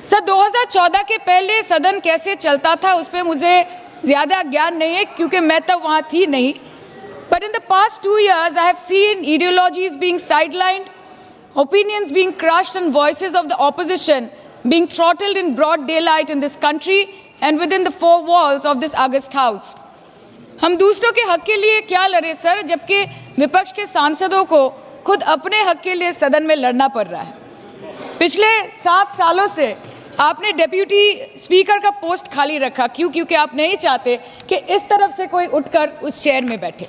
Sir 2014 के पहले सदन कैसे चलता था उस पर मुझे ज़्यादा ज्ञान नहीं है क्योंकि मैं तब वहाँ थी नहीं. But in the past 2 years, I have seen ideologies being sidelined, opinions being crushed, and voices of the opposition being throttled in broad daylight in this country and within the four walls of this August House. हम दूसरों के हक के लिए क्या लड़े sir, जबकि विपक्ष के सांसदों को खुद अपने हक के लिए सदन में लड़ना पड़ रहा है. पिछले 7 सालों से आपने डेप्यूटी स्पीकर का पोस्ट खाली रखा. क्यों? क्योंकि आप नहीं चाहते कि इस तरफ से कोई उठकर उस चेयर में बैठे.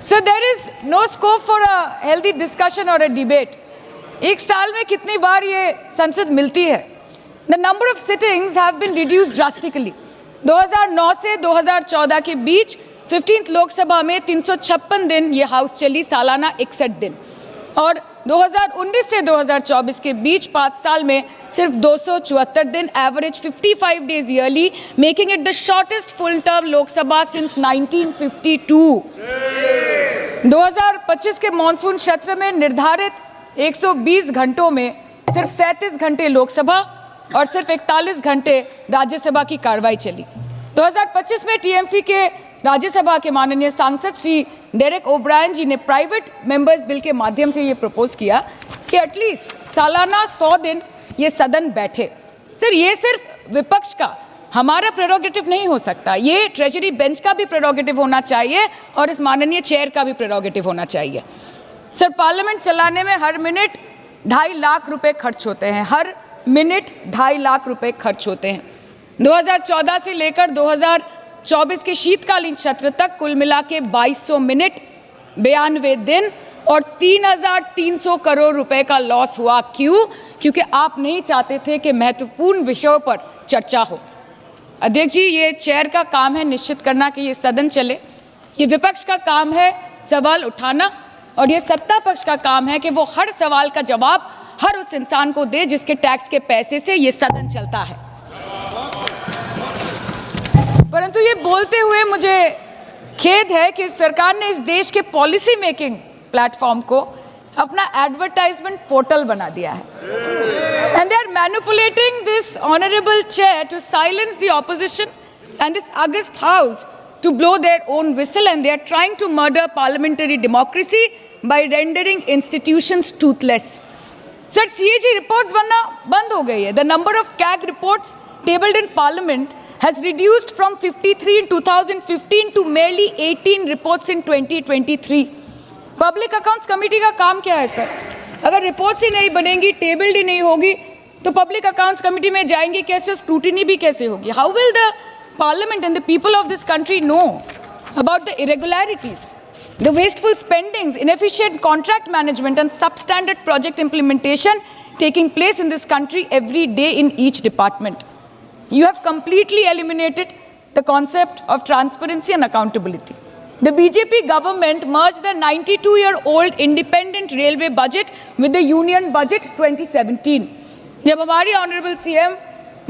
Sir there is no scope for a healthy discussion और अ डिबेट. एक साल में कितनी बार ये संसद मिलती है? The number of sittings have been reduced drastically. 2009 से 2014 के बीच 15th लोकसभा में 356 दिन ये हाउस चली, सालाना 61 दिन. और 2019 से 2024 के बीच 5 साल में सिर्फ 274 दिन, average 55 days yearly, making it the shortest full term Lok Sabha since 1952. 2025 के मॉनसून सत्र में निर्धारित 120 घंटों में सिर्फ 37 घंटे लोकसभा और सिर्फ 41 घंटे राज्यसभा की कार्रवाई चली. 2025 में टीएमसी के राज्यसभा के माननीय सांसद श्री डेरेक ओब्रायन जी ने प्राइवेट मेंबर्स बिल के माध्यम से ये प्रपोज किया कि एटलीस्ट सालाना 100 दिन ये सदन बैठे. सर ये सिर्फ विपक्ष का, हमारा प्रेरोगेटिव नहीं हो सकता. ये ट्रेजरी बेंच का भी प्रेरोगेटिव होना चाहिए और इस माननीय चेयर का भी प्रेरोगेटिव होना चाहिए. सर पार्लियामेंट चलाने में हर मिनट 2.5 लाख रुपए खर्च होते हैं. हर मिनट 2.5 लाख रुपए खर्च होते हैं. 2014 से लेकर 2024 के शीतकालीन सत्र तक कुल मिला के 2200 मिनट, 92 दिन और 3,300 करोड़ रुपए का लॉस हुआ. क्यों? क्योंकि आप नहीं चाहते थे कि महत्वपूर्ण विषयों पर चर्चा हो. अध्यक्ष जी, ये चेयर का काम है निश्चित करना कि ये सदन चले. ये विपक्ष का काम है सवाल उठाना और ये सत्ता पक्ष का काम है कि वो हर सवाल का जवाब हर उस इंसान को दे जिसके टैक्स के पैसे से ये सदन चलता है. परंतु ये बोलते हुए मुझे खेद है कि सरकार ने इस देश के पॉलिसी मेकिंग प्लेटफॉर्म को अपना एडवर्टाइजमेंट पोर्टल बना दिया है. And they are manipulating this honourable chair to silence the opposition and this august house to blow their own whistle, and they are trying to murder parliamentary democracy by rendering institutions toothless. Sir, CAG reports बनना बंद हो गई है. The number of CAG reports tabled in Parliament has reduced from 53 in 2015 to merely 18 reports in 2023. Public Accounts Committee का काम क्या है sir? अगर रिपोर्ट्स ही नहीं बनेंगी, टेबल्ड ही नहीं होगी, तो पब्लिक अकाउंट्स कमेटी में जाएंगे कैसे, स्क्रूटिनी भी कैसे होगी? How will the Parliament and the people of this country know about the irregularities, the wasteful spendings, inefficient contract management and substandard project implementation taking place in this country every day in each department? You have completely eliminated the concept of transparency and accountability. The BJP government merged the 92-year-old independent railway budget with the union budget 2017. जब हमारी honourable CM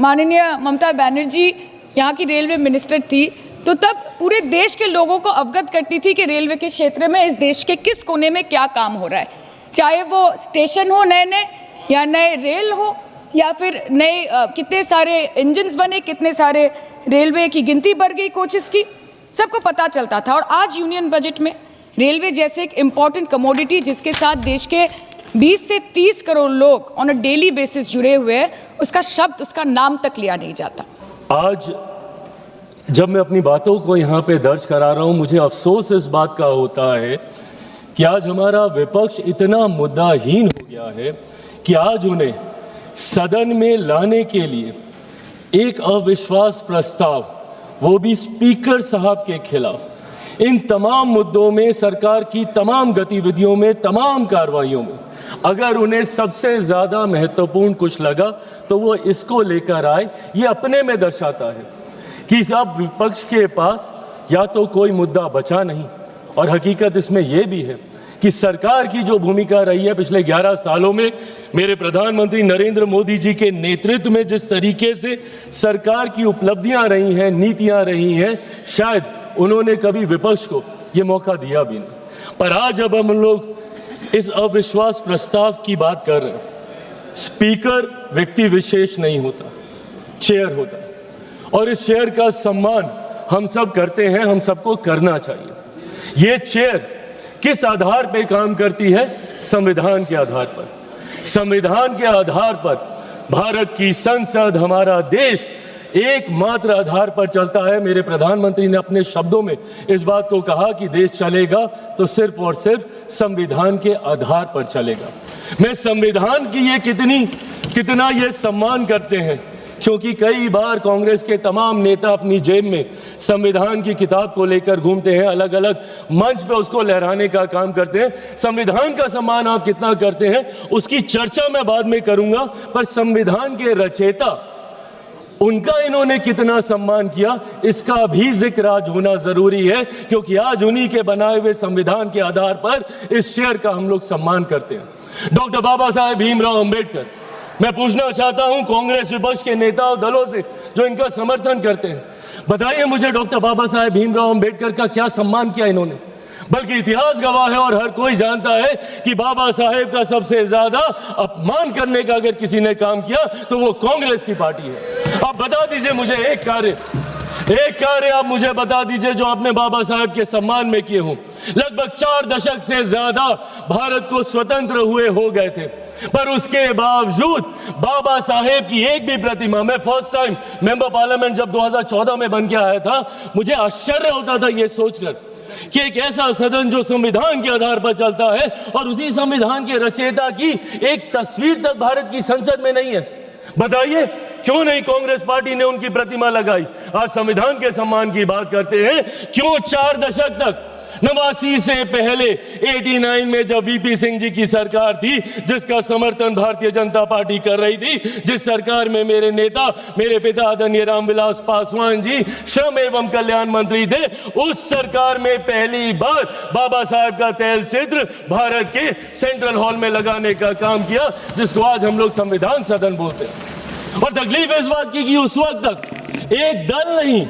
माननीय ममता बनर्जी यहाँ की railway minister थी, तो तब पूरे देश के लोगों को अवगत करती थी कि रेलवे के क्षेत्र में इस देश के किस कोने में क्या काम हो रहा है. चाहे वो स्टेशन हो नए नए, या नए रेल हो, या फिर नए कितने सारे इंजन्स बने, कितने सारे रेलवे की गिनती बढ़ गई, कोचेस की, सबको पता चलता था. और आज यूनियन बजट में रेलवे जैसे एक इम्पॉर्टेंट कमोडिटी जिसके साथ देश के 20 से 30 करोड़ लोग ऑन अ डेली बेसिस जुड़े हुए हैं, उसका शब्द, उसका नाम तक लिया नहीं जाता. आज जब मैं अपनी बातों को यहाँ पे दर्ज करा रहा हूँ, मुझे अफसोस इस बात का होता है कि आज हमारा विपक्ष इतना मुद्दाहीन हो गया है कि आज उन्हें सदन में लाने के लिए एक अविश्वास प्रस्ताव, वो भी स्पीकर साहब के खिलाफ, इन तमाम मुद्दों में, सरकार की तमाम गतिविधियों में, तमाम कार्रवाइयों में अगर उन्हें सबसे ज़्यादा महत्वपूर्ण कुछ लगा तो वो इसको लेकर आए. ये अपने में दर्शाता है कि अब विपक्ष के पास या तो कोई मुद्दा बचा नहीं, और हकीकत इसमें यह भी है कि सरकार की जो भूमिका रही है पिछले 11 सालों में, मेरे प्रधानमंत्री नरेंद्र मोदी जी के नेतृत्व में जिस तरीके से सरकार की उपलब्धियां रही हैं, नीतियां रही हैं, शायद उन्होंने कभी विपक्ष को ये मौका दिया भी नहीं. पर आज जब हम लोग इस अविश्वास प्रस्ताव की बात कर रहे हैं, स्पीकर व्यक्ति विशेष नहीं होता, चेयर होता है, और इस चेयर का सम्मान हम सब करते हैं, हम सबको करना चाहिए। ये चेयर किस आधार पर काम करती है? संविधान के आधार पर। संविधान के आधार पर भारत की संसद, हमारा देश एकमात्र आधार पर चलता है। मेरे प्रधानमंत्री ने अपने शब्दों में इस बात को कहा कि देश चलेगा तो सिर्फ और सिर्फ संविधान के आधार पर चलेगा। मैं संविधान की ये कितना ये सम्मान करते हैं, क्योंकि कई बार कांग्रेस के तमाम नेता अपनी जेब में संविधान की किताब को लेकर घूमते हैं, अलग अलग मंच पे उसको लहराने का काम करते हैं। संविधान का सम्मान आप कितना करते हैं उसकी चर्चा मैं बाद में करूंगा, पर संविधान के रचयिता, उनका इन्होंने कितना सम्मान किया इसका भी जिक्र आज होना जरूरी है, क्योंकि आज उन्हीं के बनाए हुए संविधान के आधार पर इस शेर का हम लोग सम्मान करते हैं। डॉक्टर बाबा साहेब भीमराव अंबेडकर, मैं पूछना चाहता हूं कांग्रेस विपक्ष के नेता और दलों से जो इनका समर्थन करते हैं, बताइए मुझे डॉक्टर बाबा साहेब भीमराव अंबेडकर का क्या सम्मान किया इन्होंने? बल्कि इतिहास गवाह है और हर कोई जानता है कि बाबा साहेब का सबसे ज्यादा अपमान करने का अगर किसी ने काम किया तो वो कांग्रेस की पार्टी है। आप बता दीजिए मुझे एक कार्य आप मुझे बता दीजिए जो आपने बाबा साहेब के सम्मान में किए हों। लगभग 4 दशक से ज्यादा भारत को स्वतंत्र हुए हो गए थे, पर उसके बावजूद बाबा साहेब की एक भी प्रतिमा, मैं फर्स्ट टाइम मेंबर पार्लियामेंट जब 2014 में बन के आया था, मुझे आश्चर्य होता था ये सोचकर कि एक ऐसा सदन जो संविधान के आधार पर चलता है और उसी संविधान के रचयिता की एक तस्वीर तक भारत की संसद में नहीं है। बताइए क्यों नहीं कांग्रेस पार्टी ने उनकी प्रतिमा लगाई? आज संविधान के सम्मान की बात करते हैं, क्यों 4 दशक तक 89 से पहले 89 में जब वीपी सिंह जी की सरकार थी, जिसका समर्थन भारतीय जनता पार्टी कर रही थी, जिस सरकार में मेरे नेता, मेरे पिता आदरणीय रामविलास पासवान जी श्रम एवं कल्याण मंत्री थे, उस सरकार में पहली बार बाबा साहब का तैल चित्र भारत के सेंट्रल हॉल में लगाने का काम किया, जिसको आज हम लोग संविधान सदन बोलते हैं। और तकलीफ इस बात की कि उस वक्त तक एक दल नहीं,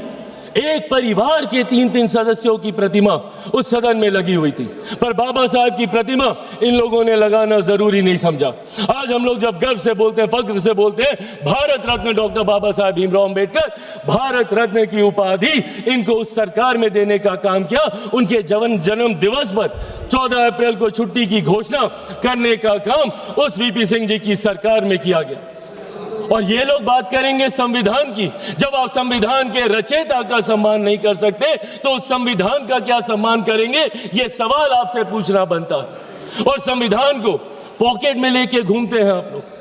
एक परिवार के 3-3 सदस्यों की प्रतिमा उस सदन में लगी हुई थी, पर बाबा साहब की प्रतिमा इन लोगों ने लगाना जरूरी नहीं समझा। आज हम लोग जब गर्व से बोलते हैं, फख्र से बोलते हैं, भारत रत्न डॉक्टर बाबा साहब भीमराव अंबेडकर, भारत रत्न की उपाधि इनको उस सरकार में देने का काम किया। उनके जन्म दिवस पर 14 अप्रैल को छुट्टी की घोषणा करने का काम उस वीपी सिंह जी की सरकार में किया गया। और ये लोग बात करेंगे संविधान की। जब आप संविधान के रचयिता का सम्मान नहीं कर सकते तो उस संविधान का क्या सम्मान करेंगे? ये सवाल आपसे पूछना बनता है। और संविधान को पॉकेट में लेके घूमते हैं आप लोग।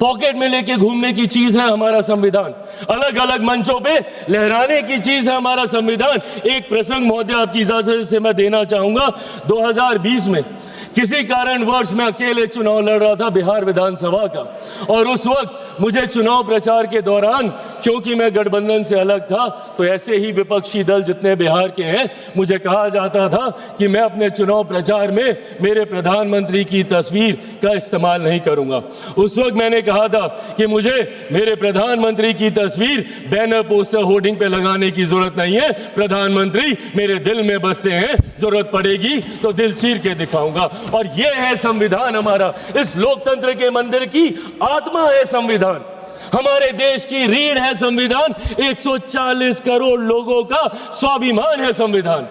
पॉकेट में लेके घूमने की चीज है हमारा संविधान, अलग अलग मंचों पे लहराने की चीज है हमारा संविधान। एक प्रसंग महोदय आपकी इजाजत से मैं देना चाहूंगा। 2020 में किसी कारणवश मैं अकेले चुनाव लड़ रहा था बिहार विधानसभा का, और उस वक्त मुझे चुनाव प्रचार के दौरान, क्योंकि मैं गठबंधन से अलग था, तो ऐसे ही विपक्षी दल जितने बिहार के हैं, मुझे कहा जाता था कि मैं अपने चुनाव प्रचार में मेरे प्रधानमंत्री की तस्वीर का इस्तेमाल नहीं करूंगा। उस वक्त मैंने कहा था कि मुझे मेरे प्रधानमंत्री की तस्वीर बैनर, पोस्टर, होर्डिंग पे लगाने की जरूरत नहीं है। प्रधानमंत्री मेरे दिल में बसते हैं, जरूरत पड़ेगी तो दिल चीर के दिखाऊंगा। और ये है संविधान हमारा। इस लोकतंत्र के मंदिर की आत्मा है संविधान, हमारे देश की रीढ़ है संविधान, 140 करोड़ लोगों का स्वाभिमान है संविधान।